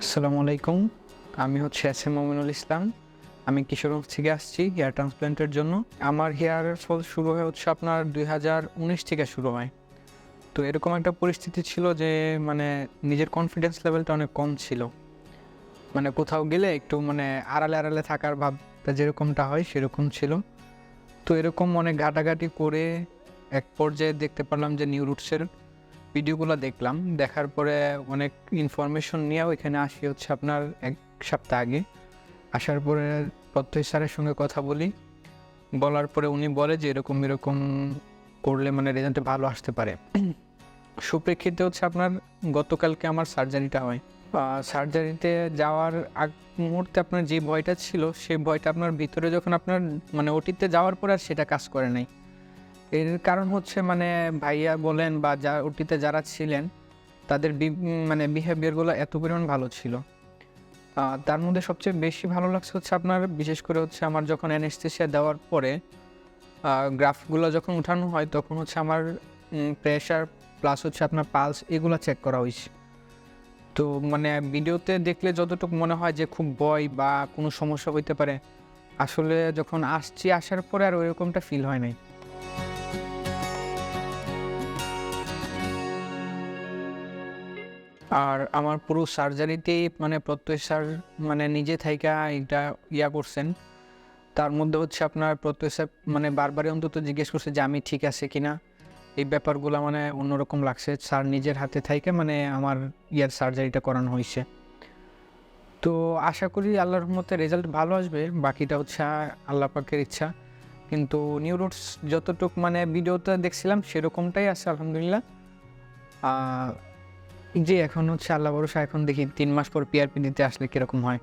আসসালামু আলাইকুম। আমি হচ্ছে এস এম মমিনুল ইসলাম। আমি কিশোরগঞ্জ থেকে আসছি হেয়ার ট্রান্সপ্লান্টের জন্য। আমার হেয়ারের ফল শুরু হয় হচ্ছে আপনার ২০১৯ থেকে শুরু হয়। তো এরকম একটা পরিস্থিতি ছিল যে মানে নিজের কনফিডেন্স লেভেলটা অনেক কম ছিল। মানে কোথাও গেলে একটু মানে আড়ালে থাকার ভাবটা যেরকমটা হয় সেরকম ছিল। তো এরকম অনেক ঘাটাঘাটি করে এক পর্যায়ে দেখতে পারলাম যে নিউ রুটসের ভিডিওগুলো দেখলাম। দেখার পরে অনেক ইনফরমেশন নিয়েও এখানে আসি হচ্ছে আপনার ১ সপ্তাহ আগে। আসার পরে প্রত্যয় স্যারের সঙ্গে কথা বলি। বলার পরে উনি বলে যে এরকম করলে মানে রেজাল্টে ভালো আসতে পারে। সুপ্রেক্ষিতে হচ্ছে আপনার গতকালকে আমার সার্জারিটা হয়। সার্জারিতে যাওয়ার আগ মুহূর্তে আপনার যে ভয়টা ছিল, সেই ভয়টা আপনার ভিতরে যখন আপনার মানে ওটিতে যাওয়ার পরে আর সেটা কাজ করে নাই। এর কারণ হচ্ছে মানে ভাইয়া বলেন বা ওটিতে যারা ছিলেন তাদের মানে বিহেভিয়ারগুলো এত পরিমাণ ভালো ছিল। তার মধ্যে সবচেয়ে বেশি ভালো লাগছে হচ্ছে আপনার বিশেষ করে হচ্ছে আমার যখন অ্যানেসথেসিয়া দেওয়ার পরে গ্রাফগুলো যখন উঠানো হয় তখন হচ্ছে আমার প্রেশার প্লাস হচ্ছে আপনার পালস এগুলো চেক করা হইছে। তো মানে ভিডিওতে দেখলে যতটুকু মনে হয় যে খুব ভয় বা কোনো সমস্যা হইতে পারে, আসলে যখন আসার পরে আর ওইরকমটা ফিল হয় নাই। আর আমার পুরো সার্জারিতেই মানে প্রত্যয় স্যার মানে নিজে থাইকা এটা করছেন। তার মধ্যে হচ্ছে আপনার প্রত্যয় স্যার মানে বারবারই অন্তত জিজ্ঞেস করছে যে আমি ঠিক আছে কিনা? এই ব্যাপারগুলা মানে অন্যরকম লাগছে। স্যার নিজের হাতে থাইকা মানে আমার সার্জারিটা করানো হইছে। তো আশা করি আল্লাহর রহমতে রেজাল্ট ভালো আসবে। বাকিটা হচ্ছে আল্লাহ পাকের ইচ্ছা। কিন্তু নিউরোটস যতটুক মানে ভিডিওতে দেখছিলাম সেরকমটাই আছে আলহামদুলিল্লাহ। আ জি, এখন হচ্ছে আল্লাহ ভরসা। এখন দেখি ৩ মাস পর পিআরপি নিতে আসলে কিরকম হয়।